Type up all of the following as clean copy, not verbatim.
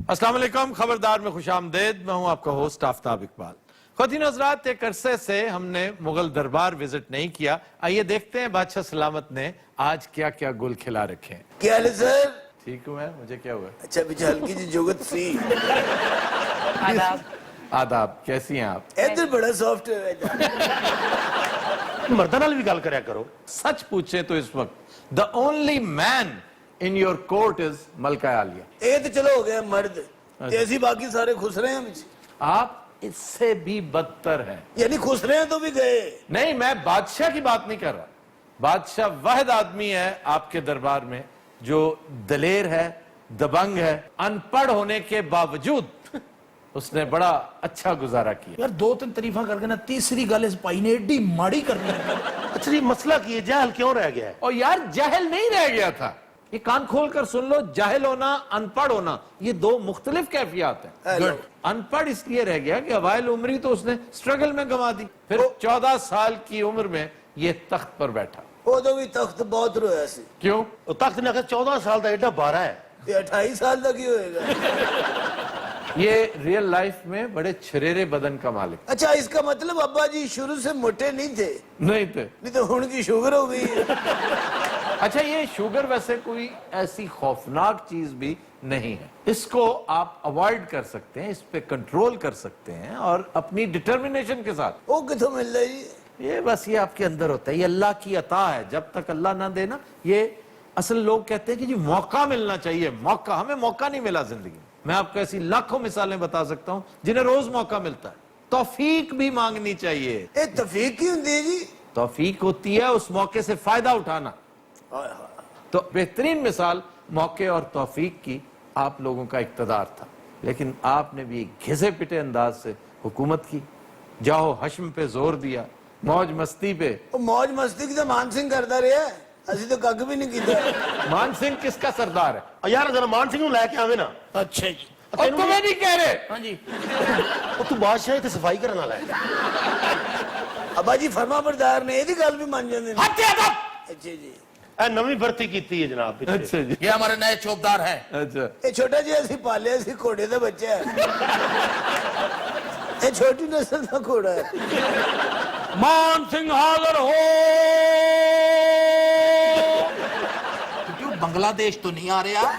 السلام علیکم، خبردار میں خوش آمدید. میں ہوں آپ کا ہوسٹ آفتاب اقبال. خواتین حضرات، ایک عرصے سے ہم نے مغل دربار وزٹ نہیں کیا. آئیے دیکھتے ہیں بادشاہ سلامت نے آج کیا کیا گل کھلا رکھے ہیں. کیا حال ہے سر؟ ٹھیک ہوں میں، مجھے کیا ہوا؟ اچھا پیچھے ہلکی جی جوگت سی. آداب. آداب، کیسی ہیں آپ؟ ادھر بڑا سافٹ ہے. مردہ نال بھی گل کریا کرو. سچ پوچھیں تو اس وقت the only man in your court is ملکہ عالیہ. اے تو چلو ہو گیا مرد، ایسی باقی سارے خس رہے ہیں ہم. آپ اس سے بھی بدتر ہیں. یعنی خس رہے ہیں تو بھی گئے. نہیں، میں بادشاہ کی بات نہیں کر رہا. بادشاہ واحد آدمی ہے آپ کے دربار میں جو دلیر ہے، دبنگ ہے، ان پڑھ ہونے کے باوجود اس نے بڑا اچھا گزارا کیا. یار دو تین تعریفاں کر کے نا تیسری گل اس پائی نے ایڈی ماڑی کرنی ہے. اچھا یہ مسئلہ کی ہے، جہل کیوں رہ گیا ہے؟ اور یار جاہل نہیں رہ گیا تھا. یہ کان کھول کر سن لو، جاہل ہونا، ان پڑھ ہونا، یہ دو مختلف کیفیات ہیں. گڈ. ان پڑھ اس لیے رہ گیا کہ اوائل عمری تو اس نے سٹرگل میں گنوا دی، پھر 14 سال کی عمر میں یہ تخت پر بیٹھا. وہ تو بھی تخت بہت رویا سی. کیوں؟ وہ تخت نے کہا 14 سال دا ایڈا بارہ ہے. یہ 28 سال تک ہی ہوئے گا. یہ ریئل لائف میں بڑے چھریرے بدن کا مالک. اچھا اس کا مطلب ابا جی شروع سے موٹے نہیں تھے؟ نہیں تھے. نہیں تو ہن کی شوگر ہو گئی ہے. اچھا یہ شوگر ویسے کوئی ایسی خوفناک چیز بھی نہیں ہے. اس کو آپ اوائڈ کر سکتے ہیں، اس پہ کنٹرول کر سکتے ہیں اور اپنی ڈٹرمنیشن کے ساتھ. وہ کتوں مل رہا ہے جی؟ یہ بس یہ آپ کے اندر ہوتا ہے، یہ اللہ کی عطا ہے. جب تک اللہ نہ دے نا، یہ اصل لوگ کہتے ہیں کہ جی موقع ملنا چاہیے. موقع، ہمیں موقع نہیں ملا زندگی میں. میں آپ کو ایسی لاکھوں مثالیں بتا سکتا ہوں جنہیں روز موقع ملتا ہے. توفیق بھی مانگنی چاہیے. اے توفیق کی ہوندی ہے جی؟ توفیق ہوتی ہے اس موقع سے فائدہ اٹھانا. تو بہترین مثال موقع اور توفیق کی آپ لوگوں کا اقتدار تھا، لیکن آپ نے بھی گھسے پٹے انداز سے حکومت کی. جاؤ حشم پہ زور دیا، موج مستی پہ. وہ موج مستی کی تو مان سنگھ کرتا رہا ہے، اسی تو کک بھی نہیں کیتا. مان سنگھ کس کا سردار ہے؟ یار ذرا مان سنگھ نو لے کے آوے نا. اچھا جی. اور تمہیں نہیں کہہ رہے. ہاں جی. وہ تو بادشاہ تے صفائی کرن والا ہے. ابا جی فرما بردار نے یہ گل بھی مان جاندے نے. اچھا جی. اے نویں بھرتی کیتی ہے جناب پیچھے. اچھا جی. یہ ہمارے نئے چوکدار ہیں. اچھا یہ چھوٹا جی اسی پالے اسی گھوڑے دا بچہ ہے. یہ چھوٹی نسل دا گھوڑا ہے. مان سنگھ حاضر ہو. کیوں بنگلہ دیش تو نہیں آ رہا؟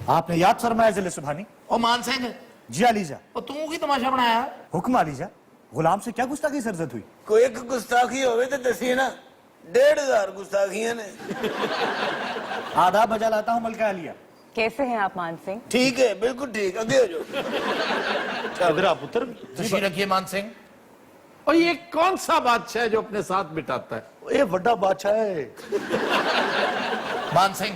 آپ نے یاد فرمایا ذل سبحانی؟ او مان سنگھ، جی علیجا. او تم کی تماشا بنایا؟ حکم علیجا. غلام سے کیا گستاخی سرزد ہوئی؟ کوئی ایک گستاخی ہوئے تو دسی نا. 1500 گستاخیاں نے. آداب بجا لاتا ہوں ملکہ عالیہ. کیسے ہیں آپ مان سنگھ؟ ٹھیک ہے، بالکل ٹھیک. آگے ہو جاؤ. ادھر آپ پتر. تشریف رکھیے مان سنگھ. اور یہ کون سا بادشاہ ہے جو اپنے ساتھ بٹاتا ہے؟ اے بڑا بادشاہ ہے. مان سنگھ،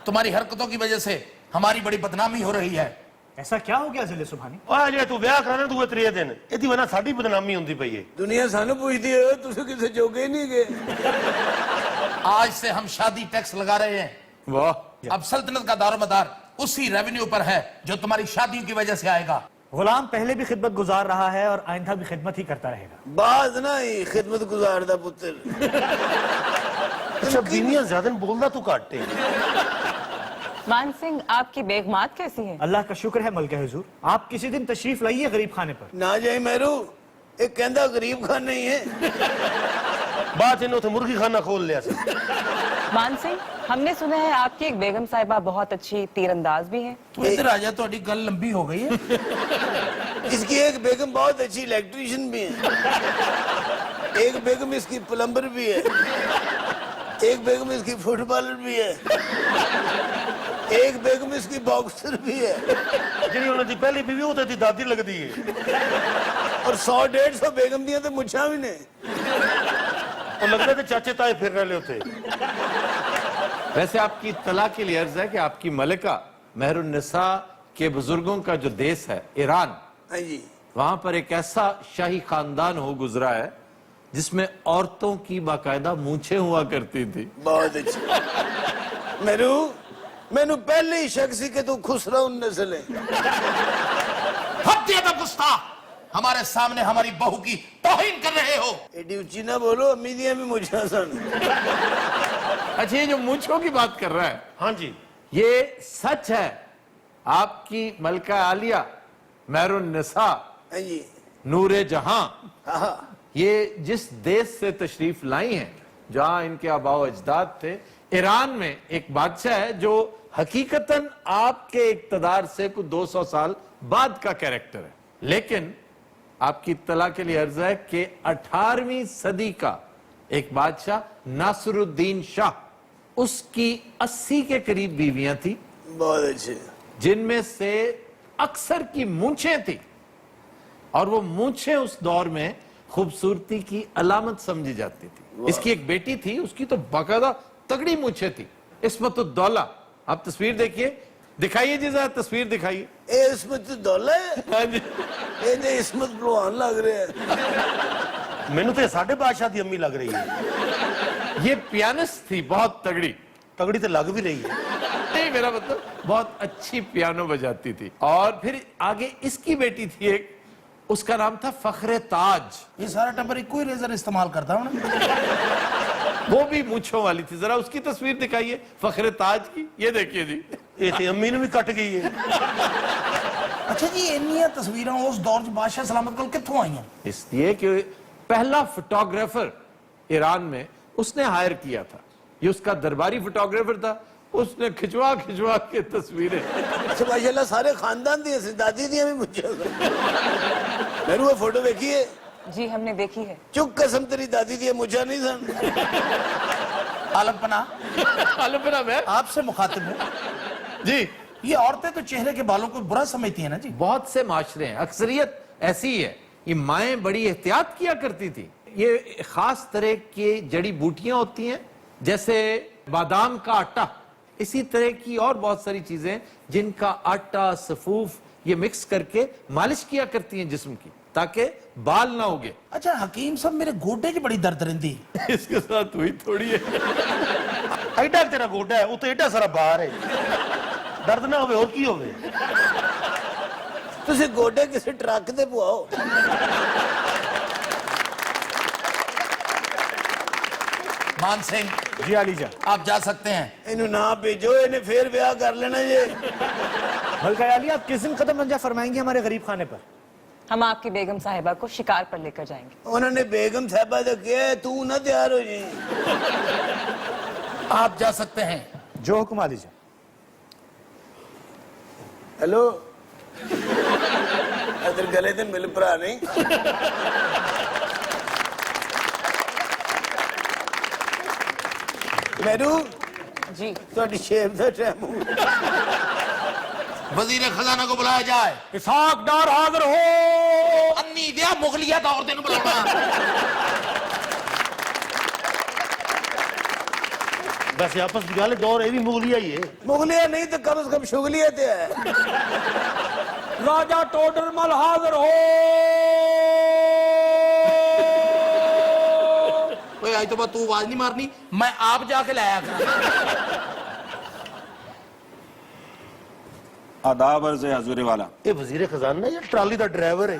تمہاری حرکتوں کی وجہ سے ہماری بڑی بدنامی ہو رہی ہے. ایسا کیا ہو گیا ذل سبحانی؟ اوہ جے تو بیاہ کرانا تو 3 دن ایدی وجہ ساڈی بدنامی ہوندی پئی ہے. دنیا سانو پوچھتی ہے تسی کسے جوگے نہیں گئے. آج سے ہم شادی ٹیکس لگا رہے ہیں. واہ. اب سلطنت کا دار و مدار اسی ریونیو پر ہے جو تمہاری شادیوں کی وجہ سے آئے گا. غلام پہلے بھی خدمت گزار رہا ہے اور آئندہ بھی خدمت ہی کرتا رہے گا. باز نہ ہی خدمت گزار دا پتر. اچھا بینیاں زیادہ بولدا تو کاٹتے. مان سنگھ، آپ کی بیگمات کیسی ہیں؟ اللہ کا شکر ہے ملکہ حضور. آپ کسی دن تشریف لائیے غریب خانے پر. نہ جائے میرو، ایک کہندہ غریب خان نہیں ہے. بات انہوں تھے مرغی خانہ کھول لیا سے. مان سنگھ، ہم نے سنا ہے آپ کی ایک بیگم صاحبہ بہت اچھی تیر انداز بھی ہیں. تو ادھر آ جا، تھوڑی گل لمبی ہو گئی ہے. اس کی ایک بیگم بہت اچھی الیکٹریشن بھی ہے. ایک بیگم اس کی پلمبر بھی ہے. ایک بیگم اس کی فٹ بالر بھی ہے. ایک بیگم اس کی باکسر بھی ہے. جنہی انہوں دی پہلی بیوی ہوتے تھی دادی لگ دی ہے. اور 100-150 بیگم دیاں تو مچھاں بھی نے. اور لگتا تھے چاچے تائے پھر رہے ہوتے. ویسے آپ کی اطلاع کے لیے عرض ہے کہ آپ کی ملکہ مہر النساء کے بزرگوں کا جو دیس ہے ایران، ہاں جی، وہاں پر ایک ایسا شاہی خاندان ہو گزرا ہے جس میں عورتوں کی باقاعدہ مونچھیں ہوا کرتی تھی. بہت اچھی. میں نو پہلے ہی شک سی کہ تو خسرو نسل ہے. حد دیا تھا گستاخ، ہمارے سامنے ہماری بہو کی توہین کر رہے ہو. ایڈی اچھی نہ بولو، امی دیاں بھی مجھے سن. अच्छा, ये जो मूंछों की बात कर रहा है, हाँ जी, ये सच है। आपकी मलका आलिया, महरुन निसा, हाँ जी, नूरे जहां, हाँ, ये जिस देश से तशरीफ लाई हैं, जहां इनके आबाओ अजदाद थे, ईरान में एक बादशाह है जो हकीकतन आपके इक्तदार से कुछ 200 साल बाद का कैरेक्टर है। लेकिन आपकी इत्तला के लिए अर्ज है कि 18वीं सदी का एक बादशाह नासरुद्दीन शाह, उसकी 80 के करीब बीवियां थी, बहुत अच्छे। जिनमें से अक्सर की मूंछें थी, और वो मूंछें उस दौर में खूबसूरती की अलामत समझी जाती थी। इसकी एक बेटी थी, उसकी तो बाकायदा तगड़ी मूंछें थी, इस्मतुद्दौला। आप तस्वीर देखिए, दिखाइए जी जरा, तस्वीर दिखाइए। ए इसमत तो दौला है, हाँ जी, ये तो इसमत पहलवान लग रहे हैं। मैनू तो साढ़े बादशाह की अम्मी लग रही है। ये पियानिस्ट थी, बहुत तगड़ी। तगड़ी तो लग भी रही है। नहीं, मेरा मतलब बहुत अच्छी पियानो बजाती थी। और फिर आगे इसकी बेटी थी एक, उसका नाम था फखरे ताज। ये सारा टब्बर एक कोई रेजर इस्तेमाल करता हूँ ना। वो भी मूंछों वाली थी। जरा उसकी तस्वीर दिखाइए, फखरे ताज की। ये देखिए जी, ये तो अम्मी ने भी कट गई है। अच्छा जी, इन्नियां तस्वीरां उस दौर च बादशाह सलामत कोल कित्थों आईयां? इसलिए कि पहला फोटोग्राफर ईरान में उसने हायर किया था। ये उसका दरबारी फोटोग्राफर था, उसने खिंचवा खिंचवा के तस्वीरें। अच्छा, माशाल्लाह सारे खानदान दिए से, दादी दिया भी मुझे। मेरू वो फोटो देखिए। जी हमने देखी है। चुप कसम तेरी दादी दिए मुझे नहीं सन। आलमपना, आलमपना मैं आपसे मुखातिब हूँ जी। ये औरतें तो चेहरे के बालों को बुरा समझती हैं ना जी। बहुत से माशरे हैं, अक्सरियत ऐसी ही है। ये माएं बड़ी एहतियात किया करती थी। ये खास तरह की जड़ी बूटियां होती हैं, जैसे बादाम का आटा, इसी तरह की और बहुत सारी चीजें जिनका आटा, सफूफ ये मिक्स करके मालिश किया करती हैं जिस्म की, ताकि बाल ना उगे। अच्छा हकीम साहब, मेरे गोडे 'च बड़ी दर्द रहिंदी। इसके साथ हुई थोड़ी है। एडा तेरा गोडा है, उतो एडा सारा बाहर है। दर्द ना होवे और की होवे। तुझे गोडे किसी ट्रक दे पुआओ। मान सिंह जी आलीजा। आप जा सकते हैं। इन्हें ना भेजो, इन्हें फिर ब्याह कर लेना ये। मलका आलिया, आप किस दिन कदम रंजा फरमाएंगे हमारे गरीब खाने पर? हम आपकी बेगम साहिबा को शिकार पर लेकर जाएंगे। उन्होंने बेगम साहबा तो किया है, तू ना तैयार हो जी। आप जा सकते हैं। जो हुक्म आलीजा। हेलो, इधर गले ते मिल भरा नहीं। मेरू जी थोड़ी शेप दा टाइम हो। वजीर खजाना को बुलाया जाए। इसाक डार हाजिर हो। अन्नी दिया मुगलिया दौर दिन बुलाना। वैसे आपस की गल दौर ये भी मुगलिया ही है। मुगलिया नहीं तो कम से कम शुगलिया ते है। राजा टोडरमल हाजिर हो। ओए आज तो बात तू आवाज नहीं मारनी, मैं आप जाके लाया कर। आदाब अर्ज़ है हजूर वाला। ये वजीर खजाना या ट्राली का ड्राइवर है?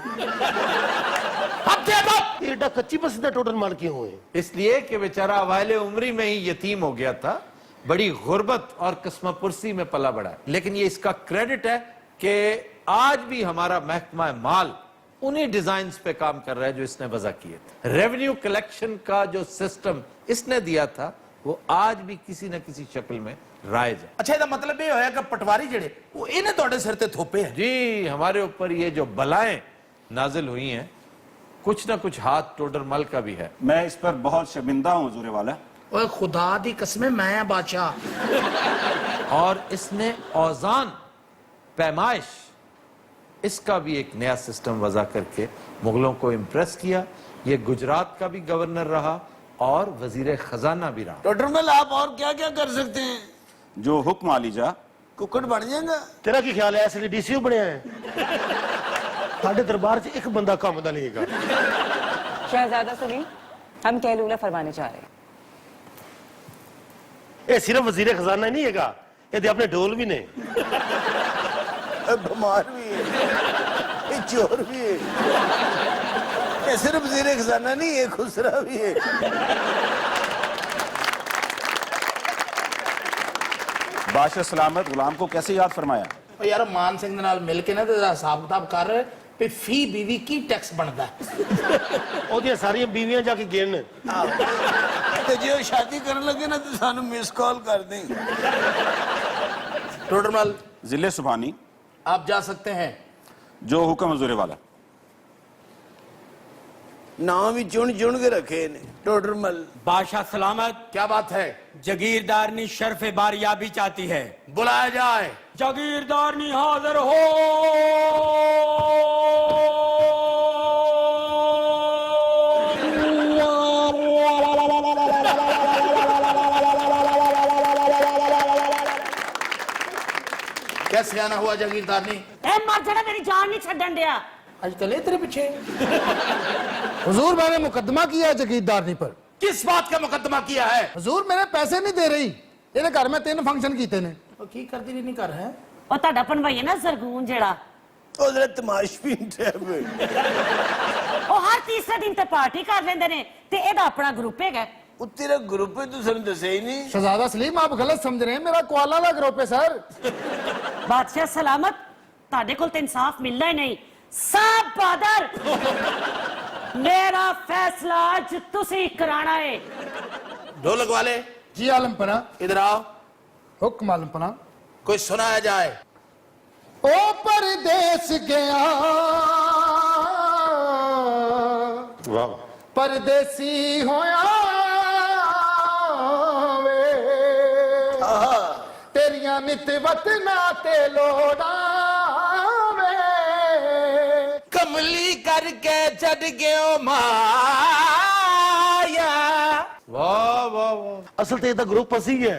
एडा कच्ची बस्ती का टोटल माल क्यों हुए? इसलिए कि बेचारा अवाइले उम्री में ही यतीम हो गया था, बड़ी गुर्बत और कस्मपुरसी में पला बड़ा। लेकिन ये इसका क्रेडिट है कि आज भी हमारा महकमा माल उन्हीं डिजाइन्स पे काम कर रहा है जो इसने वजह किए थे। रेवेन्यू कलेक्शन का जो सिस्टम इसने दिया था, वो आज भी किसी न किसी शक्ल में राइज है। अच्छा, इसका मतलब ये होया कि पटवारी जड़े वो इन्हें तोड़े सिर ते थोपे हैं। जी, हमारे ऊपर ये जो बलाएं नाजिल हुई हैं, कुछ ना कुछ हाथ टोडरमल का भी है। मैं इस पर बहुत शर्मिंदा हूँ हजूर वाला। ओए खुदा दी कसमें, मैं बादशाह। और इसने औजान, पैमाइश, इसका भी एक नया सिस्टम वजह करके मुगलों को इम्प्रेस किया। ये गुजरात का भी गवर्नर रहा और वजीर खजाना भी रहा। टोटरमल, आप और क्या क्या कर सकते हैं? जो हुक्म आलीजा। कुकड़ बन जाएगा। तेरा की ख्याल है इसलिए डीसीओ बनया है? साढ़े दरबार से एक बंदा काम दा लेगा। शहजादा सलीम, हम कहलूला फरमाने जा रहे हैं। ये सिर्फ वजीर खजाना ही नहीं है, ये अपने ढोल भी ने। बीमार भी है, ये चोर भी है, ये सिर्फ वजीर खजाना नहीं, ये खुसरा भी है। बादशाह सलामत गुलाम को कैसे याद फरमाया? ਉਹ ਯਾਰ ਮਾਨ ਸਿੰਘ ਦੇ ਨਾਲ ਮਿਲ ਕੇ ਨਾ ਤੇ ਹਿਸਾਬ ਕਿਤਾਬ ਕਰ ਵੀ ਫੀ ਬੀਵੀ ਕੀ ਟੈਕਸ ਬਣਦਾ ਉਹਦੀਆਂ ਸਾਰੀਆਂ ਬੀਵੀਆਂ ਜਾ ਕੇ ਗਿਣ। ਤੇ ਜੇ ਉਹ ਸ਼ਾਦੀ ਕਰਨ ਲੱਗੇ ਨਾ ਤੇ ਸਾਨੂੰ ਮਿਸ ਕਾਲ ਕਰ ਦੇ। टोडरमल जिले सुबहानी आप जा सकते हैं। जो हुक्म हजूर वाला। नाम भी चुन चुन के रखे ने टोडरमल। बादशाह सलामत, क्या बात है? जगीरदारनी शर्फ बारियाबी चाहती है। बुलाया जाए। जगीरदारनी हाजिर हो। कैसे आना हुआ जगीरदारनी? ए मर जाना, मेरी जान नहीं छड्डन दिया। आजकल तेरे पीछे हुजूर मैंने मुकदमा किया है जगीरदारनी पर। किस बात का मुकदमा किया है? हुजूर मेरे पैसे नहीं दे रही, ਇਹਦੇ ਘਰ ਮੈਂ 3 ਫੰਕਸ਼ਨ ਕੀਤੇ ਨੇ। ਉਹ ਕੀ ਕਰਦੀ ਨਹੀਂ ਕਰ ਹੈ? ਉਹ ਤੁਹਾਡਾ ਭਣਵਾਈ ਹੈ ਨਾ ਜ਼ਰਗੂਨ ਜਿਹੜਾ, ਉਹ ਜਰਾ ਤਮਾਸ਼ਬੀਨ ਟੈਬ ਉਹ ਹਰ ਤੀਸਰੇ ਦਿਨ ਤੇ ਪਾਰਟੀ ਕਰ ਲੈਂਦੇ ਨੇ ਤੇ ਇਹਦਾ ਆਪਣਾ ਗਰੁੱਪ ਹੈਗਾ। ਉਹ ਤੇਰਾ ਗਰੁੱਪ ਹੈ, ਤੂੰ ਸਾਨੂੰ ਦੱਸਿਆ ਹੀ ਨਹੀਂ। शहजादा सलीम आप गलत समझ रहे हैं, मेरा कुआला वाला ग्रुप है सर। ਬਾਦਸ਼ਾਹ ਸਲਾਮਤ, ਤੁਹਾਡੇ ਕੋਲ ਤੇ ਇਨਸਾਫ ਮਿਲਣਾ ਹੀ ਨਹੀਂ। ਸਾਬ ਬਾਦਰ, ਮੇਰਾ ਫੈਸਲਾ ਅੱਜ ਤੁਸੀਂ ਕਰਾਣਾ ਹੈ। ढोलक वाले जी आलम पना, इधर आओ, हुक्म आलम पना। कोई सुनाया जाए। ओ परदेस गया ਵਾਹ। परदेसी होया वे, तेरिया नित वतना ते लोड़ा वे। कमली करके चढ़ गयो माया। वाह वाह वाह। ਅਸਲ ਤੇ ਇਹਦਾ ਗਰੁੱਪ ਅਸੀਂ ਹੈ।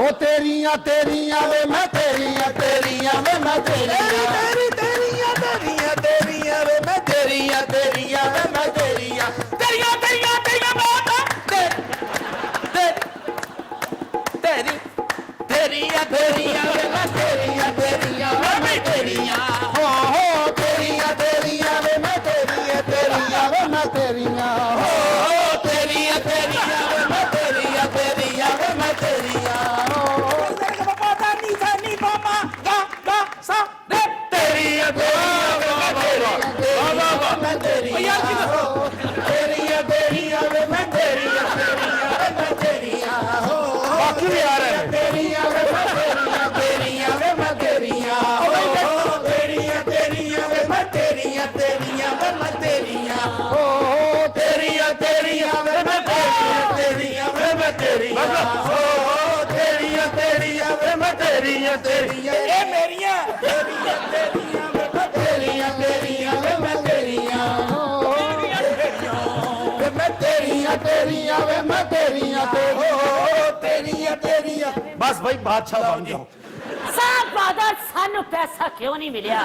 ओ तेरिया तेरिया वे मैं तेरिया तेरिया वे मैं तेरिया तेरी तेरिया तेरिया तेरिया वे मैं तेरिया तेरिया वे मैं तेरिया तेरिया तेरिया तेरिया बाबा तेरी तेरिया तेरिया वे मैं तेरिया तेरिया वे मैं तेरिया हो तेरिया तेरिया वे मैं तेरिया तेरिया वे मैं तेरिया हो तेरिया तेरिया वे मैं तेरिया तेरिया वे मैं तेरिया तेरिया तेरिया वे मैं तेरिया तेरिया तेरिया वे मैं तेरिया तेरिया वे मैं तेरिया हो ਬਾਕੀ ਵੀ ਆ ਰਹੇ ਨੇ। तेरिया वे मैं तेरिया तेरिया वे मैं तेरिया हो तेरिया तेरिया वे मैं तेरिया तेरिया वे मैं तेरिया हो तेरिया तेरिया वे मैं तेरिया तेरिया वे मैं तेरिया हो तेरिया तेरिया वे मैं तेरिया तेरिया ए मेरिया तेरिया तेरिया वे मैं तेरिया तेरिया वे मैं तेरिया हो वे मैं तेरिया तेरिया वे मैं तेरिया हो तेरिया तेरिया। ਬਸ ਭਾਈ ਬਾਦਸ਼ਾਹ ਬਣ ਜਾਓ। ਸਾਬ ਬਾਦਰ, ਸਾਨੂੰ ਪੈਸਾ ਕਿਉਂ ਨਹੀਂ ਮਿਲਿਆ?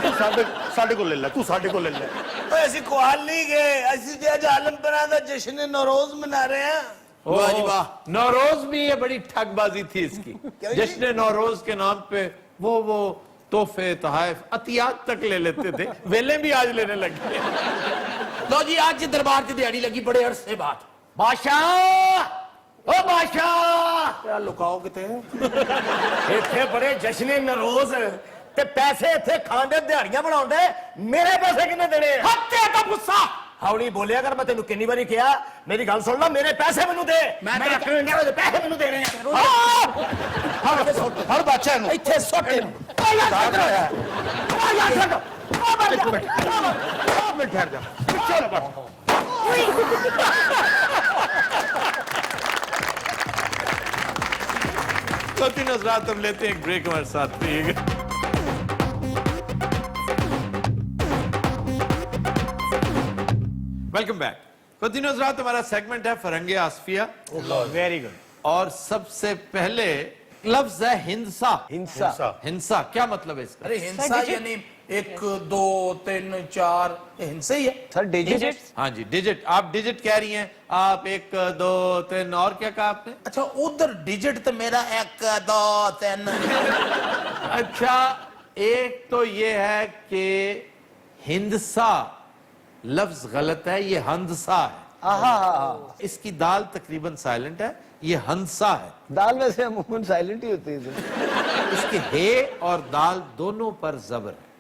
ਸਾਡੇ ਕੋਲ ਲੈ ਲੈ, ਤੂੰ ਸਾਡੇ ਕੋਲ ਲੈ ਲੈ। ਓਏ ਅਸੀਂ ਕੁਹਾਲ ਨਹੀਂ ਗਏ, ਅਸੀਂ ਤੇ ਅੱਜ ਆਲਮਪੁਰਾ ਦਾ ਜਸ਼ਨ ਨੌਰੋਜ਼ ਮਨਾ ਰਹੇ ਹਾਂ। वाह जी वाह। नौरोज भी ये बड़ी ठगबाजी थी इसकी। जी? जश्न नौरोज के नाम पे वो तोहफे तोहफ अतियात तक ले लेते थे, वेले भी आज लेने लगे। लो जी, आज दरबार की दिहाड़ी लगी बड़े अरसे बाद। बादशाह, ओ बादशाह, क्या लुकाओ किते? ਇੱਥੇ ਬੜੇ ਜਸ਼ਨੇ ਨਰੋਜ਼ ਤੇ ਪੈਸੇ ਇੱਥੇ ਖਾਂਦੇ ਦਿਹਾੜੀਆਂ ਬਣਾਉਂਦੇ, ਮੇਰੇ ਪੈਸੇ ਕਿੰਨੇ ਦੇਣੇ ਆ? हत्या का गुस्सा। ਹੌਲੀ ਬੋਲਿਆ ਕਰ, ਮੈਂ ਤੈਨੂੰ ਕਿੰਨੀ ਵਾਰੀ ਕਿਹਾ ਮੇਰੀ ਗੱਲ ਸੁਣ ਲੈ, ਮੇਰੇ ਪੈਸੇ ਮੈਨੂੰ ਦੇ। ਮੈਂ ਮੈਂ ਕਹਿੰਦਾ ਉਹਦੇ ਪੈਸੇ ਮੈਨੂੰ ਦੇਣੇ ਆ। ਹਰ ਬਾਦਸ਼ਾਹ ਨੂੰ ਇੱਥੇ ਸੁੱਟ ਇਹਨੂੰ। ਆ ਯਾਰ ਛੱਡ। ਇੱਕ ਮਿੰਟ ਠਹਿਰ ਜਾ। ਪਿੱਛੇ ਨਾ ਪੜ। तीन हजरात हम लेते हैं एक ब्रेक, हमारे साथ रहिएगा। Welcome back. कंटिन्यूअस रात हमारा सेगमेंट है फरंगे आसफिया। Very good. और सबसे पहले लफ्ज है हिंसा। हिंसा। हिंसा क्या मतलब है इसका? अरे हिंसा यानी 1 2 3 4 हिंसा ही है सर डिजिट। हाँ जी डिजिट। आप डिजिट कह रही हैं, आप 1 2 3 और क्या कहा आपने? अच्छा उधर डिजिट तो मेरा 1 2 3। अच्छा, एक तो ये है कि हिंदसा लफ्ज गलत है, ये हंदसा है। اس کی دال تقریباً سائلنٹ ہے. یہ ہنسا ہے. دال ویسے عموماً سائلنٹ ہی ہوتی ہے. اس کے ہے اور دال دونوں پر زبر ہے,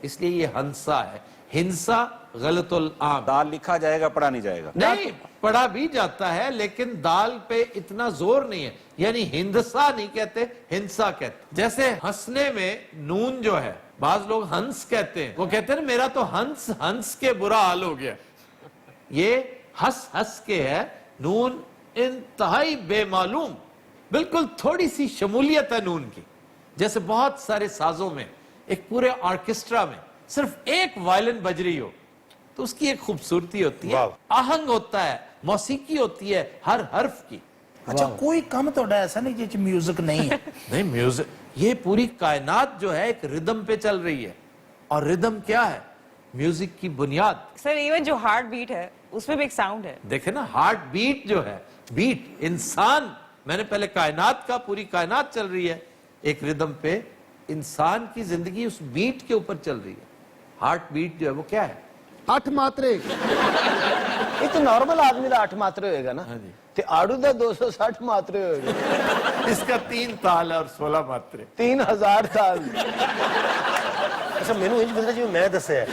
اس لیے یہ ہنسا ہے. ہنسا غلط العام. دال لکھا جائے گا پڑھا نہیں جائے گا. نہیں, پڑھا بھی جاتا ہے لیکن دال پہ اتنا زور نہیں ہے. یعنی ہندسا نہیں کہتے, ہنسا کہتے. جیسے ہنسنے میں نون جو ہے, بعض لوگ ہنس کہتے ہیں, وہ کہتے ہیں میرا تو ہنس ہنس کے برا حال ہو گیا. یہ ہس ہس کے ہے. نون انتہائی بے معلوم, بالکل تھوڑی سی شمولیت ہے نون کی. جیسے بہت سارے سازوں میں, ایک پورے آرکسٹرا میں صرف ایک وائلن بج رہی ہو تو اس کی ایک خوبصورتی ہوتی ہے, آہنگ ہوتا ہے, موسیقی ہوتی ہے ہر حرف کی. اچھا کوئی کم تو ایسا نہیں جی میوزک نہیں ہے. نہیں, میوزک, یہ پوری کائنات جو ہے ایک ردم پہ چل رہی ہے, اور ردم کیا ہے؟ میوزک کی بنیاد. سر ایون جو ہارٹ بیٹ ہے اس میں بھی ایک ساؤنڈ ہے. دیکھیں نا, ہارٹ بیٹ جو ہے, بیٹ انسان, میں نے پہلے کائنات کا, پوری کائنات چل رہی ہے ایک ردم پہ, انسان کی زندگی اس بیٹ کے اوپر چل رہی ہے. ہارٹ بیٹ جو ہے وہ کیا ہے؟ 8 ماترے. یہ تو نارمل آدمی دا 8 ماترے ہوئے گا نا, تے آڑو دا 260 ماترے ہوئے گا. اس کا 3 تال اور 16 ماترے. 3000 تال. اچھا مینو انج بندہ جی میں دسیا ہے.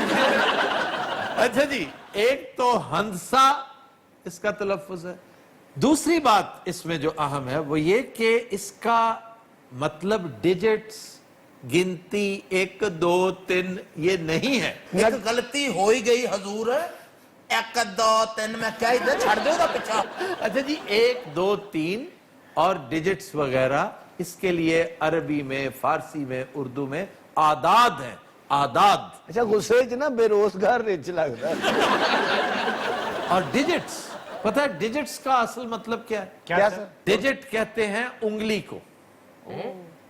اچھا جی, ایک تو ہنسا اس کا تلفظ ہے. دوسری بات اس میں جو اہم ہے وہ یہ کہ اس کا مطلب ڈیجٹس, گنتی 1 2 3 یہ نہیں ہے. ایک غلطی ہوئی گئی حضور, 1 2 3 میں کیا ادھر چھڑ دے دا پچھا. اچھا جی, 1 2 3 اور ڈیجٹس وغیرہ اس کے لیے عربی میں, فارسی میں, اردو میں اعداد ہیں, اعداد. اچھا غصے چ نا بے روزگار رچ لگتا ہے. اور ڈیجٹس, پتہ ہے ڈیجٹس کا اصل مطلب کیا ہے؟ کیا سر؟ ڈیجٹ کہتے ہیں انگلی کو.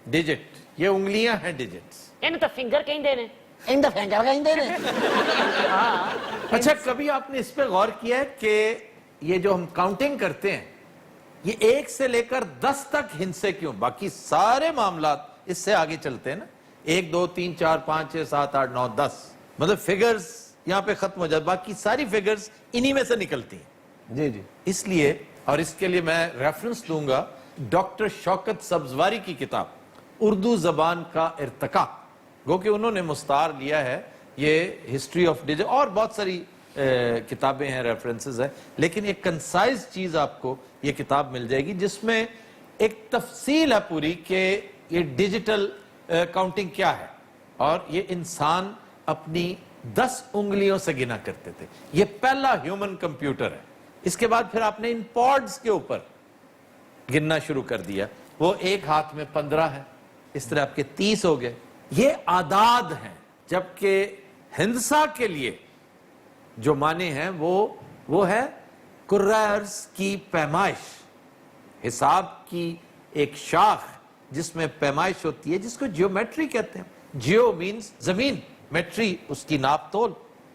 ڈیجٹ, یہ انگلیاں ہیں ڈیجٹس. ਇਹਨੂੰ ਤਾਂ ਫਿੰਗਰ ਕਹਿੰਦੇ ਨੇ ਇਹਦਾ ਫਿੰਗਰ ਕਹਿੰਦੇ ਨੇ. اچھا کبھی آپ نے اس پہ غور کیا ہے کہ یہ جو ہم کاؤنٹنگ کرتے ہیں یہ 1 سے لے کر 10 تک ہندسے کیوں؟ باقی سارے معاملات اس سے آگے چلتے ہیں نا. 1 2 3 4 5 6 7 8 9 10, مطلب فگرز یہاں پہ ختم ہو جاتے, باقی ساری فگرز انہی میں سے نکلتی ہیں. جی جی. اس لیے, اور اس کے لیے میں ریفرنس دوں گا ڈاکٹر شوکت سبزواری کی کتاب اردو زبان کا ارتقاء, گو کہ انہوں نے مستعار لیا ہے یہ ہسٹری آف ڈیجٹ, اور بہت ساری کتابیں ہیں, ریفرنسز ہیں, لیکن ایک کنسائز چیز آپ کو یہ کتاب مل جائے گی جس میں ایک تفصیل ہے پوری کہ یہ ڈیجیٹل کاؤنٹنگ کیا ہے, اور یہ انسان اپنی 10 انگلیوں سے گنا کرتے تھے. یہ پہلا ہیومن کمپیوٹر ہے. اس کے بعد پھر آپ نے ان پوڈز کے اوپر گننا شروع کر دیا, وہ ایک ہاتھ میں 15 ہے, اس طرح آپ کے 30 ہو گئے. یہ اعداد ہیں, جبکہ ہندسا کے لیے جو معنی ہیں وہ ہے قرائرز کی پیمائش, حساب کی ایک شاخ جس میں پیمائش ہوتی ہے, جس کو جیومیٹری کہتے ہیں. جیو مینز زمین, میٹری اس کی ناپ تول,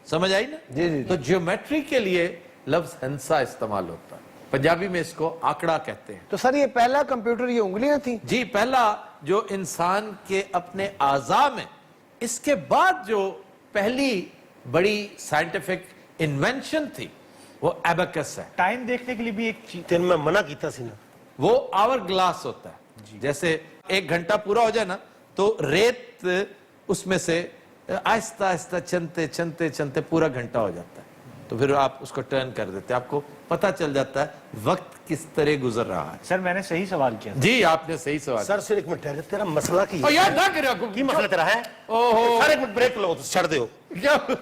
سمجھ آئی نا؟ جی جی. تو جیومیٹری کے لیے لفظ ہنسا استعمال ہوتا ہے, پنجابی میں اس کو آکڑا کہتے ہیں. تو سر یہ پہلا کمپیوٹر یہ انگلیاں تھیں؟ جی, پہلا جو انسان کے اپنے اعضاء میں. اس کے بعد جو پہلی بڑی سائنٹیفک انوینشن تھی وہ ایبیکس ہے. ٹائم دیکھنے کے لیے بھی ایک چیز تین میں منع کیتا سی نا, وہ آور گلاس ہوتا ہے. جیسے 1 گھنٹہ پورا ہو جائے نا تو ریت اس میں سے آہستہ آہستہ چنتے چنتے چنتے پورا گھنٹہ ہو جاتا ہے, تو پھر آپ اس کو ٹرن کر دیتے, آپ کو پتا چل جاتا ہے وقت کس طرح گزر رہا ہے. سر میں نے صحیح سوال کیا. جی آپ نے صحیح سوال. سر صرف 1 منٹ ٹھہر, تیرا مسئلہ کی او یار نہ کرو, کی مسئلہ تیرا ہے؟ اوہو, سر 1 منٹ بریک لو, چھڑ دیو,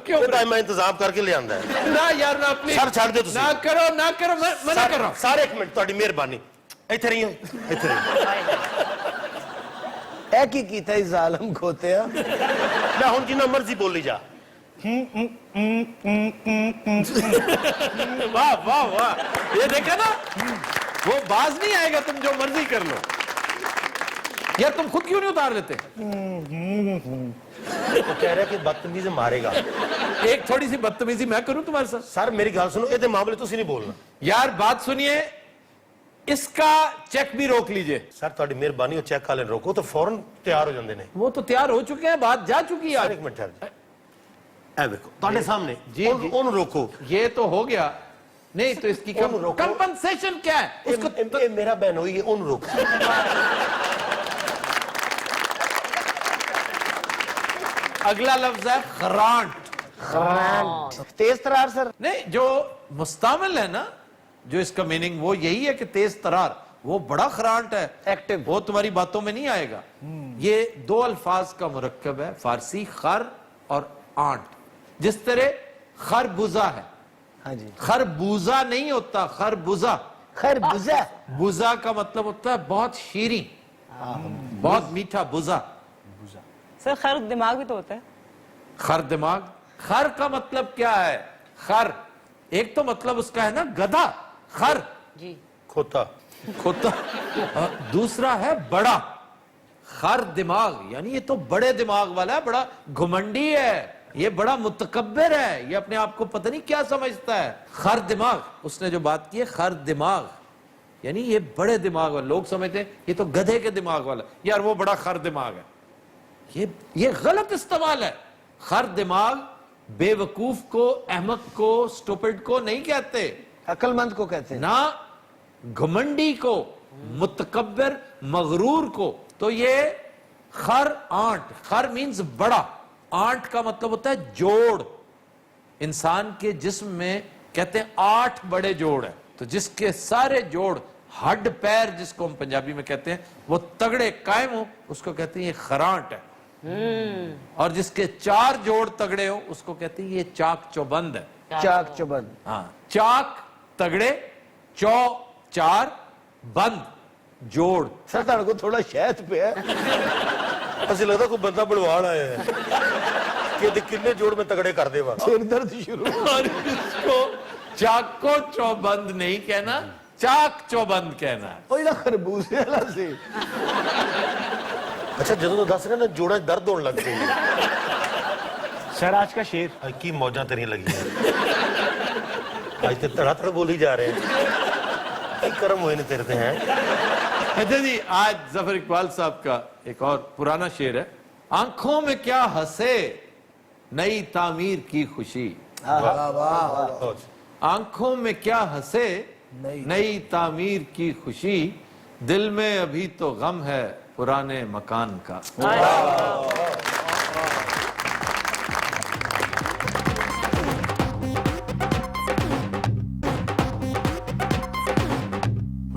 کیوں ٹائم میں انتظام کر کے لے آندا ہے. نہ یار نہ پلیز سر چھڑ دیو تسی, نہ کرو, میں نہ کر رہا ہوں. سارے 1 منٹ تہاڈی مہربانی, ایتھے رہیو, ایتھے رہیو. اے کی کیتا ہے ظالم کھوتیا. میں ہن جنہ مرضی بولی جا. واہ واہ واہ, یہ دیکھا نا, وہ باز نہیں آئے گا, تم جو مرضی کر لو. یار تم خود کیوں نہیں اتار لیتے؟ وہ کہہ رہا ہے کہ بدتمیز مارے گا. ایک تھوڑی سی بدتمیزی میں کروں تمہارے ساتھ. سر میری گل سنو, یہ معاملے تسی نہیں بولنا. یار بات سنیے, اس کا چیک بھی روک لیجئے. سر تہاڈی مہربانی, وہ چیک والے روکو تو فوراً تیار ہو جاندے نے. وہ تو تیار ہو چکے ہیں, بات جا چکی ہے. سر 1 منٹ ٹھہر جا, اے ویکھو تہاڈے سامنے, جی اون روکو. یہ تو ہو گیا, नहीं तो इसकी उन रोको। कंपनसेशन क्या है उसको ये मेरा बहन हुई है उन रुक अगला लफ्ज है खरांट तेज तरार सर। नहीं जो मुस्तामिल है ना जो इसका मीनिंग वो यही है कि तेज तरार वो बड़ा खरांट है Active। वो तुम्हारी बातों में नहीं आएगा ये दो अल्फाज का मुरक्कब है फारसी खर और आंट जिस तरह खरबूजा है हाँ जी खरबूजा नहीं होता खरबूजा खरबूजा बुजा का मतलब होता है बहुत शीरी बहुत मीठा बुजा सर खर दिमाग भी तो होता है। खर दिमाग खर का मतलब क्या है खर एक तो मतलब उसका है ना गधा खर जी खोता खोता दूसरा है बड़ा खर दिमाग यानी ये तो बड़े दिमाग वाला है बड़ा घुमंडी है ये बड़ा मुतकब्बिर है ये अपने आप को पता नहीं क्या समझता है खर दिमाग उसने जो बात की है खर दिमाग यानी ये बड़े दिमाग वाला लोग समझते हैं ये तो गधे के दिमाग वाला यार वो बड़ा खर दिमाग है ये गलत इस्तेमाल है खर दिमाग बेवकूफ को अहमक को स्टूपिड को नहीं कहते अक्लमंद को कहते हैं। ना घमंडी को मुतकब्बिर मगरूर को तो ये खर आंट खर मीन्स बड़ा आंट का मतलब होता है जोड़ इंसान के जिस्म में कहते हैं 8 बड़े जोड़ है तो जिसके सारे जोड़ हड्ड पैर जिसको हम पंजाबी में कहते हैं वो तगड़े कायम हो उसको कहते हैं ये खरांट है और जिसके 4 जोड़ तगड़े हो उसको कहते हैं ये चाक चौबंद है चाक चौबंद। हाँ चाक तगड़े चौ 4 बंद जोड़ सर तुहाडे को थोड़ा शहद पे है असं लगता कोई बंदा बनवान आया है कि किन्ने जोड़ में तगड़े कर दे सिर दर्द शुरू। और इसको चाको चौबंद नहीं कहना चाक चौबंद कहना है ਉਹ ਜਿਹੜਾ ਖਰਬੂਜ਼ੇ ਵਾਲਾ ਸੀ अच्छा ਜਦੋਂ तो दस रहे ना जोड़ा दर्द होने लग गई सर आज का शेर आज की मौजा तेरी लगी हैं आज तो धड़ाधड़ बोली जा रहे हैं कई कर्म हुए ने तेरे ते हैं अच्छा जी आज जफर इकबाल साहब का एक और पुराना शेर है आंखों में क्या हंसे नई तामीर की खुशी आंखों में क्या हंसे नई तामीर की खुशी दिल में अभी तो गम है पुराने मकान का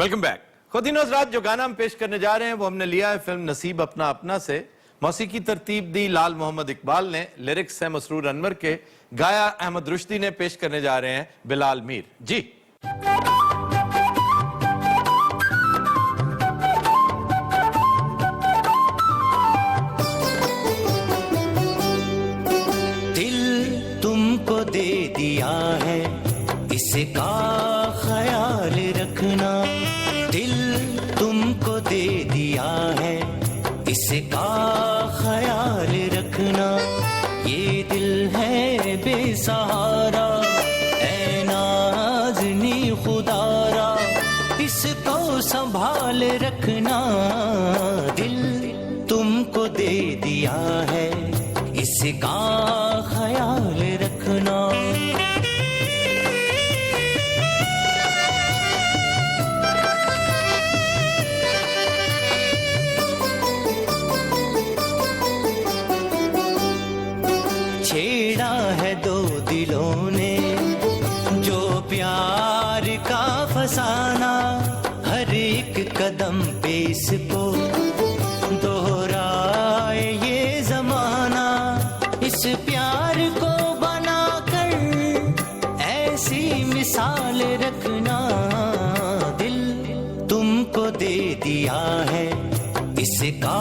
वेलकम बैक खुदीन हज़रात जो गाना हम पेश करने जा रहे हैं वो हमने लिया है फिल्म नसीब अपना अपना से मौसीकी तरतीब दी लाल मोहम्मद इकबाल ने लिरिक्स है मसरूर अनवर के गाया अहमद रुश्दी ने पेश करने जा रहे हैं बिलाल मीर जी दिल तुमको दे दिया है इसका ख्याल रखना दिल तुमको दे दिया है इसका ख्याल रखना ये दिल है बेसहारा ऐ नाज़नी खुदारा इसको संभाल रखना दिल तुमको दे दिया है इसका ख्याल रखना छेड़ा है दो दिलों ने जो प्यार का फसाना हर एक कदम पे इसको दोहराए ये जमाना इस प्यार को बनाकर ऐसी मिसाल रखना दिल तुमको दे दिया है इसका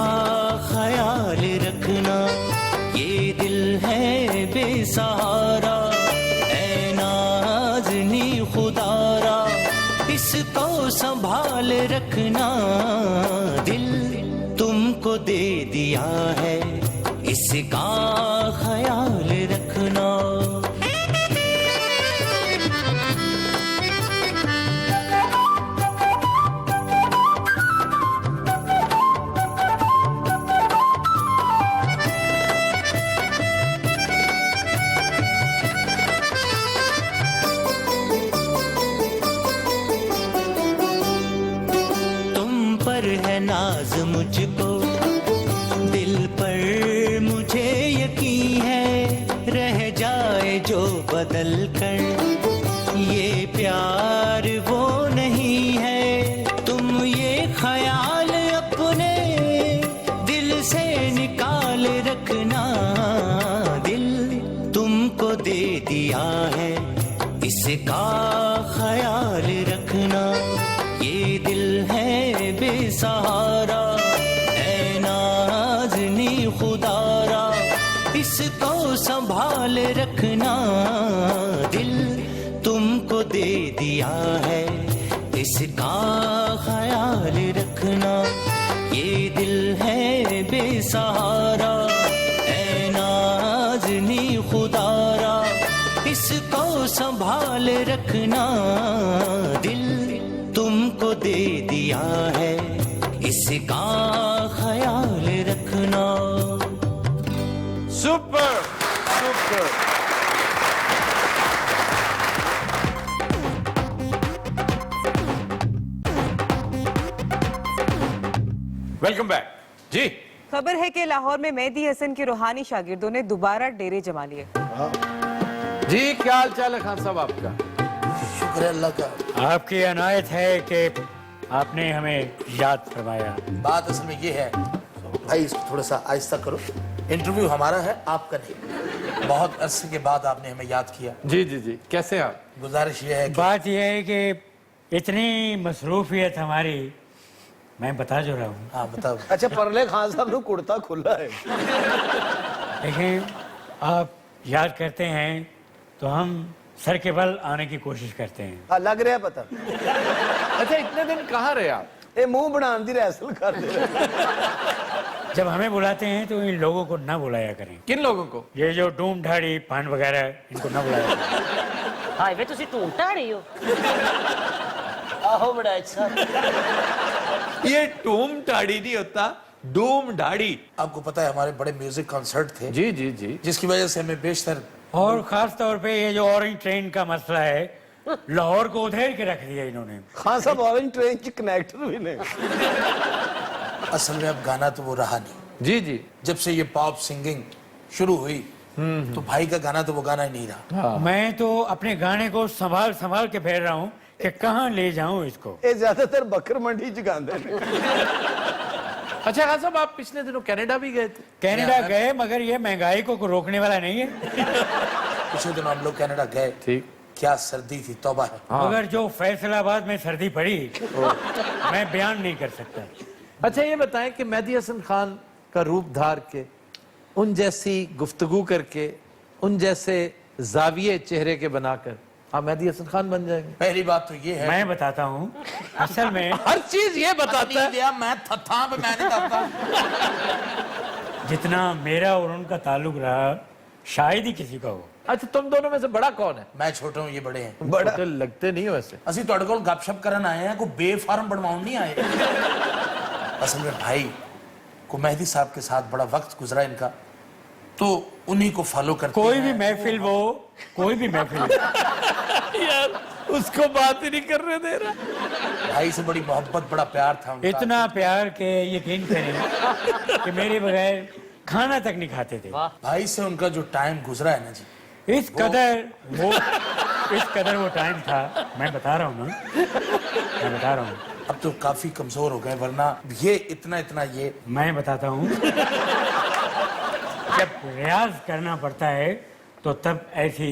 ख्याल रखना ये दिल है बेसहारा ऐ नाज़नी खुदारा इसको संभाल रखना दिल तुमको दे दिया है इसका ख्याल रखना नाज मुझको दिल पर मुझे यकीन है रह जाए जो बदल कर ये प्यार वो नहीं है तुम ये ख्याल अपने दिल से निकाल रखना दिल तुमको दे दिया है इसका ख्याल रखना ये दिल है बेसहारा ऐ नाज़नी खुदारा इसको संभाल रखना दिल तुमको दे दिया है इसका ख्याल रखना ये दिल है बेसहारा ऐ नाज़नी खुदारा इसको संभाल रखना दिल तुमको दे दिया है इसका ख्याल रखना सुपर सुपर वेलकम बैक जी। खबर है कि लाहौर में मेहदी हसन के रूहानी शागिर्दों ने दोबारा डेरे जमा लिए। जी क्या हाल चाल है खान साहब आपका? शुक्र है अल्लाह का। आपकी अनायत है कि आपने हमें याद फरमाया। बात असल में ये है भाई, इसको थोड़ा सा आहिस्ता करो। इंटरव्यू हमारा है, आपका नहीं। बहुत अरसे के बाद आपने हमें याद किया। जी जी जी, कैसे हैं आप? गुजारिश ये है कि बात यह है कि इतनी मसरूफियत हमारी, मैं बता जो रहा हूँ। हाँ बताओ। अच्छा परले खान साहब ने कुर्ता खुला है। लेकिन आप याद करते हैं तो हम सर के बल आने की कोशिश करते हैं। हाँ लग रहा है पता। अच्छा इतने दिन कहाँ रहे आप? ये मुंह बनाने की रिहर्सल कर दे रहे। जब हमें बुलाते हैं तो इन लोगों को ना बुलाया करें। किन लोगों को? ये जो डूम ढाड़ी पान वगैरह, इनको ना बुलाया करें। हाय वे तुसी ढूंढता रही हो आहो बड़ा अच्छा। ये टूम टाड़ी नहीं होता, डूम ढाड़ी। आपको पता है हमारे बड़े म्यूजिक कॉन्सर्ट थे जी जी जी, जिसकी वजह से हमें बेशतर और खास तौर पे ये जो ऑरेंज ट्रेन का मसला है, लाहौर को उधेड़ के रख दिया इन्होंने। खान साहब ऑरेंज ट्रेन की कनेक्टर भी नहीं। असल में अब गाना तो वो रहा नहीं। जी जी, जब से ये पॉप सिंगिंग शुरू हुई तो भाई का गाना तो वो गाना ही नहीं रहा। मैं तो अपने गाने को संभाल संभाल के फेर रहा हूँ कि कहाँ ले जाऊं इसको। ये ज्यादातर बकर मंडी च गांदे ने। अच्छा खान साहब आप पिछले दिनों कनाडा भी गए थे? कनाडा गए, मगर ये महंगाई को रोकने वाला नहीं है। पिछले दिनों हम लोग कनाडा गए, ठीक, क्या सर्दी थी, तौबा है। मगर जो फैसलाबाद में सर्दी पड़ी मैं बयान नहीं कर सकता। अच्छा ये बताएं कि मेहदी हसन खान का रूप धार के, उन जैसी गुफ्तगू करके, उन जैसे जाविये चेहरे के बनाकर आप मेहदी हसन खान बन जाएंगे? पहली बात तो ये है, मैं बताता हूँ, असल में हर चीज ये बताता है। मैं था पे मैं नहीं करता। जितना मेरा और उनका ताल्लुक रहा शायद ही किसी का हो। अच्छा तुम दोनों में से बड़ा कौन है? मैं छोटा हूँ, ये बड़े हैं। बड़ा लगते नहीं हो वैसे। ਅਸੀਂ ਤੁਹਾਡੇ ਕੋਲ गपशप करन आए हैं, कोई बेफार्म बनवाउन नहीं आए। असल में भाई को मेहदी साहब के साथ बड़ा वक्त गुजरा इनका, तो उन्हीं को फॉलो करते कोई हैं। भी महफिल वो, कोई भी महफिल यार उसको बात ही नहीं करने दे रहा। भाई से बड़ी मोहब्बत, बड़ा प्यार था उनका। इतना प्यार के यकीन करें कि मेरे बगैर खाना तक नहीं खाते थे। भाई से उनका जो टाइम गुजरा है ना जी, इस कदर वो टाइम था, मैं बता रहा हूँ ना, मैं बता रहा हूँ। अब तो काफी कमजोर हो गए, वरना ये इतना ये। मैं बताता हूँ, जब रियाज करना पड़ता है तो तब ऐसी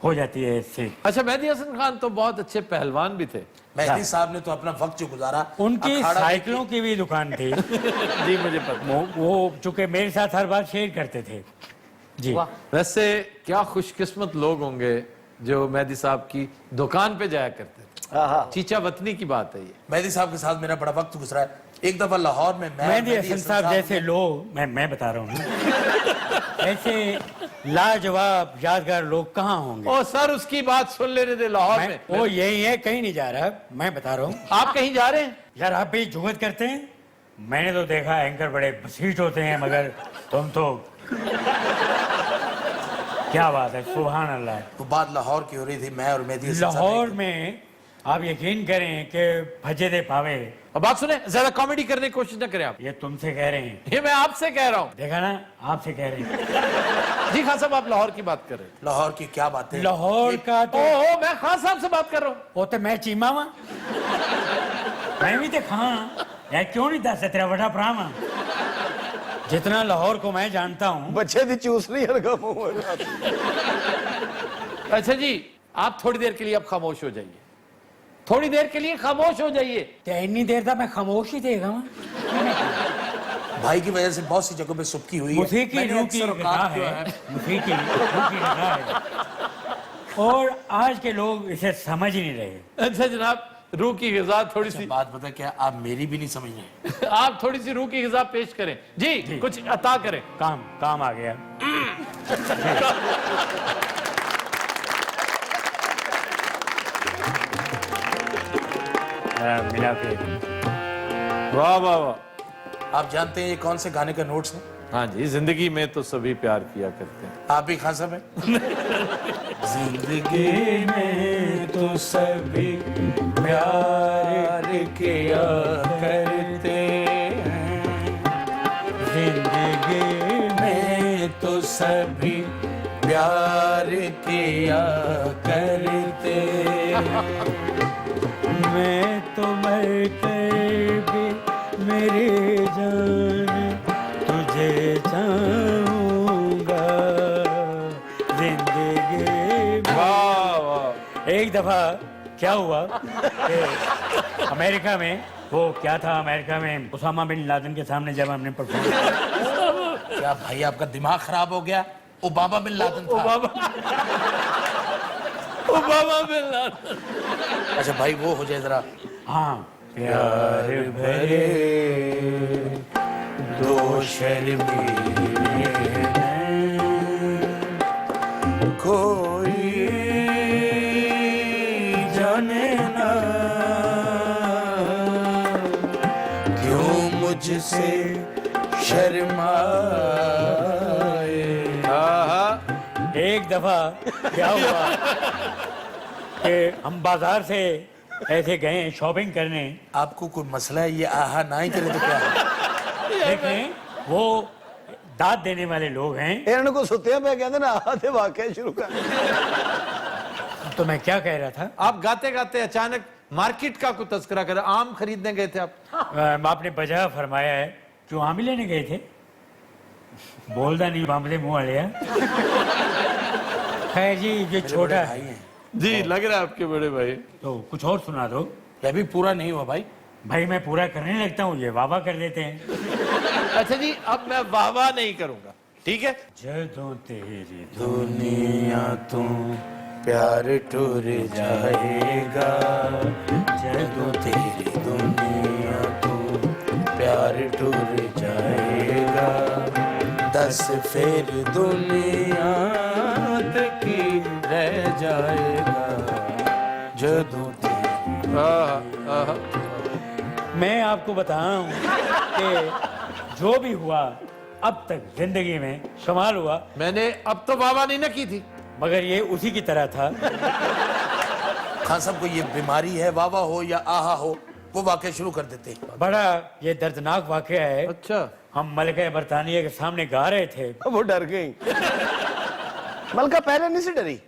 हो जाती है इससे। अच्छा मेहदी हसन खान तो बहुत अच्छे पहलवान भी थे। मेहदी साहब ने तो अपना वक्त जो गुजारा, उनकी अखाड़ा साइकिलों की भी दुकान थी। जी मुझे पता। वो चूंकि मेरे साथ हर बार शेयर करते थे जी। वैसे क्या खुशकिस्मत लोग होंगे जो मेहदी साहब की दुकान पे जाया करते थे। चीचा वतनी की बात है ये। मेहदी साहब के साथ मेरा बड़ा वक्त गुजरा है। एक दफा लाहौर में मेहदी हसन साहब जैसे लोग, मैं बता रहा हूँ, ऐसे लाजवाब यादगार लोग कहाँ होंगे। ओ सर उसकी बात सुन लेने दे। लाहौर में वो यही है, कहीं नहीं जा रहा, मैं बता रहा हूँ। आप कहीं जा रहे हैं? यार आप भी जुगत करते हैं। मैंने तो देखा एंकर बड़े बसीट होते हैं, मगर तुम तो क्या बात है, सुभान अल्लाह। तो बात लाहौर की हो रही थी, मैं और मेहदी हसन साहब लाहौर में आप यकीन करें कि भजे दे पावे अब बात सुने, ज्यादा कॉमेडी करने की कोशिश न करें आप। ये तुमसे कह रहे हैं, ये मैं आपसे कह रहा हूँ। देखा ना, आपसे कह रहे हैं। जी खान साहब, आप लाहौर की बात कर रहे हैं। लाहौर की क्या बात है? लाहौर का तो ओहो, मैं खान साहब से बात कर रहा हूँ। वो तो मैं चीमा वा, मैं भी तो खां यार, क्यों नहीं दस तेरा बड़ा भरा वा। जितना लाहौर को मैं जानता हूँ, बच्चे दी चूस नहीं लगा मुंह। अच्छा जी, आप थोड़ी देर के लिए अब खामोश हो जाइए, थोड़ी देर के लिए खामोश हो जाइए। तो इतनी देर तक मैं खामोश ही देगा वहाँ। भाई की वजह से बहुत सी जगहों पे सुबकी हुई है। मुझे की मैंने रूह की अक्सर गज़ा औकात जो है, मुझे की रूह की गज़ा है, और आज के लोग इसे समझ ही नहीं रहे। अच्छा जनाब, रूह की ग़िज़ा थोड़ी सी, बात बता, क्या आप मेरी भी नहीं समझ रहे? आप थोड़ी सी रूह की ग़िज़ा पेश करें जी, कुछ अता करें। काम आ गया। मिला के वाह वाह वाह। आप जानते हैं ये कौन से गाने का नोट्स है? हाँ जी, जिंदगी में तो सभी प्यार किया करते हैं। आप भी खान साहब हैं? जिंदगी में तो सभी प्यार किया करते हैं, जिंदगी में तो सभी प्यार किया करते हैं। मैं तो मर कर भी मेरी जान तुझे चाहूंगा, जिंदगी में। वाह वाह। एक दफा क्या हुआ कि अमेरिका में, वो क्या था, अमेरिका में उसामा बिन लादेन के सामने जब हमने परफॉर्म किया। क्या भाई आपका दिमाग खराब हो गया? ओबामा बिन लादेन था। Obama bin Laden. अच्छा भाई, वो हो जाए जरा। हाँ, प्यार भरे दो शर्मीले हैं, कोई जाने ना क्यों मुझसे शर्माए। एक दफा क्या हुआ कि हम बाजार से ऐसे गए शॉपिंग करने। आपको कोई मसला है? ये आहा ना ही चले तो क्या है? देखें, वो दाद देने वाले लोग हैं। इन्होंने को सुते मैं कहते ना आते वाकया शुरू कर। तो मैं क्या कह रहा था, आप गाते गाते अचानक मार्केट का कुछ तस्करा कर, आम खरीदने गए थे आप। आपने बजा फरमाया है, क्यों आम ही लेने गए थे? बोलता नहीं मामले मुंह वाले। खैर जी, ये छोटा भाई है हैं। जी, लग रहा है आपके बड़े भाई। तो कुछ और सुना दो। ये भी पूरा नहीं हुआ भाई। भाई मैं पूरा करने लगता हूँ, ये वाह कर देते हैं। अच्छा जी, अब मैं वाह वाह नहीं करूंगा, ठीक है? जदों तेरी दुनिया तू प्यार टूर जाएगा, जदों तेरी दुनिया तू प्यार टूर जाएगा, 10 फेर दुनिया तकी रह जाएगा, जदों मैं आपको बताऊं कि जो भी हुआ अब तक जिंदगी में कमाल हुआ, मैंने अब तो वाह वाह नहीं ना की थी, मगर ये उसी की तरह था। खान साहब को ये बीमारी है, वाह वाह हो या आहा हो, वो वाकया शुरू कर देते हैं। बड़ा ये दर्दनाक वाकया है। अच्छा, हम मलका बरतानिया के सामने गा रहे थे। वो डर गई। मलका पहले नहीं से डरी,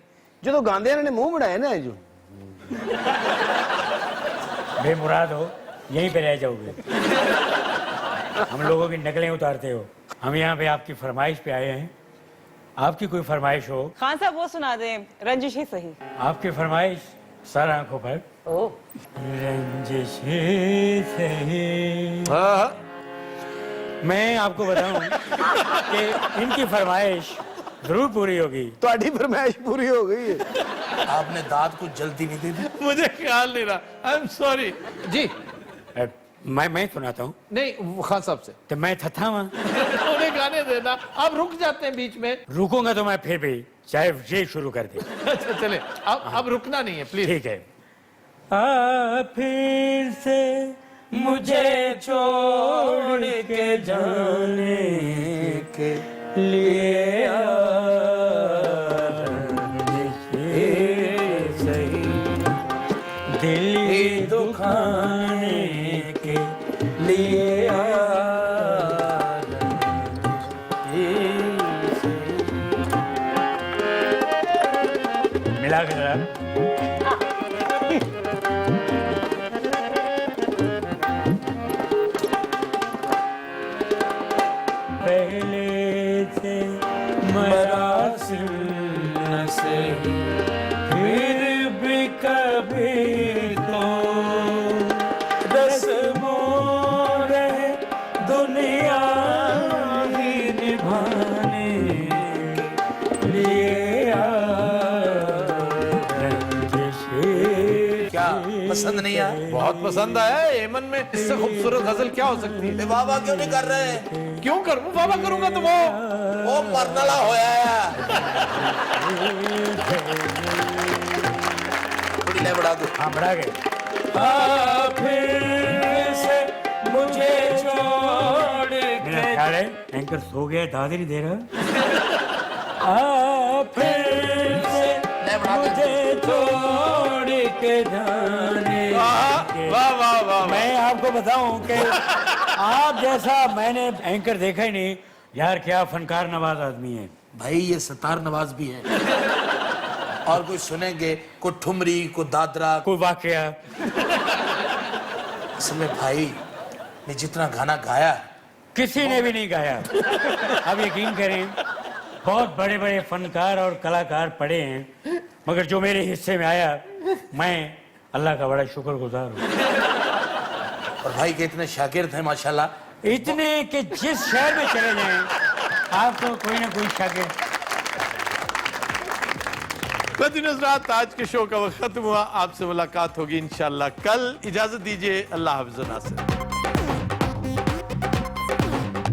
जो तो गांधे ने मुंह बनाया ना, जो बेमुराद हो यहीं पे रह जाओगे। हम लोगों की नकलें उतारते हो। हम यहाँ पे आपकी फरमाइश पे आए हैं। आपकी कोई फरमाइश हो? खान साहब वो सुना दें, रंजिश ही सही। आपकी फरमाइश सर आंखों पर। ओ रंजिश ही सही। मैं आपको बताऊं कि इनकी फरमाइश जरूर पूरी होगी। तुम्हारी फरमाइश पूरी हो गई है। आपने दाद को जल्दी नहीं दे दी। मुझे ख्याल नहीं रहा, आई एम सॉरी जी। मैं सुनाता हूँ। नहीं, वो खान साहब से। तो मैं थथा वहाँ, उन्हें गाने देना, आप रुक जाते हैं बीच में। रुकूंगा तो मैं फिर भी चाहे ये शुरू कर दे। अच्छा चले, अब रुकना नहीं है प्लीज। ठीक है। फिर से मुझे छोड़ के जाने के लिए सही दिल दुखाने के लिए मिला के जरा। पहले से मरासिम न सही फिर भी कभी तो रस्मों रहे दुनिया ही निभाने लिए क्या पसंद नहीं आया? बहुत पसंद आया। एमन में इससे खूबसूरत गजल क्या हो सकती है? वाह वाह क्यों नहीं कर रहे? क्यों करूं? वाह करूंगा तो वो मरनला होया है। थोड़ी ले बढ़ा दो। हाँ बढ़ा गए। फिर से मुझे छोड़ मेरा ख्याल है एंकर सो गया, दाद ही नहीं दे रहा। फिर से मुझे छोड़ के जाने। वाह वाह वाह। मैं आपको बताऊं कि आप जैसा मैंने एंकर देखा ही नहीं यार। क्या फनकार नवाज आदमी है भाई, ये सतार नवाज भी है। और कोई सुनेंगे, कोई ठुमरी, कोई दादरा, कोई वाकया। असल में भाई ने जितना गाना गाया किसी ने भी नहीं गाया। अब यकीन करें बहुत बड़े बड़े फनकार और कलाकार पड़े हैं, मगर जो मेरे हिस्से में आया मैं अल्लाह का बड़ा शुक्रगुजार हूँ। और भाई के इतने शागिर्द हैं माशाल्लाह, इतने कि जिस शहर में चले जाएं आपको कोई ना कोई शागिर्द। नज़रात, आज के शो का वक्त खत्म हुआ। आपसे मुलाकात होगी इंशाल्लाह कल। इजाजत दीजिए। अल्लाह हाफ़िज़।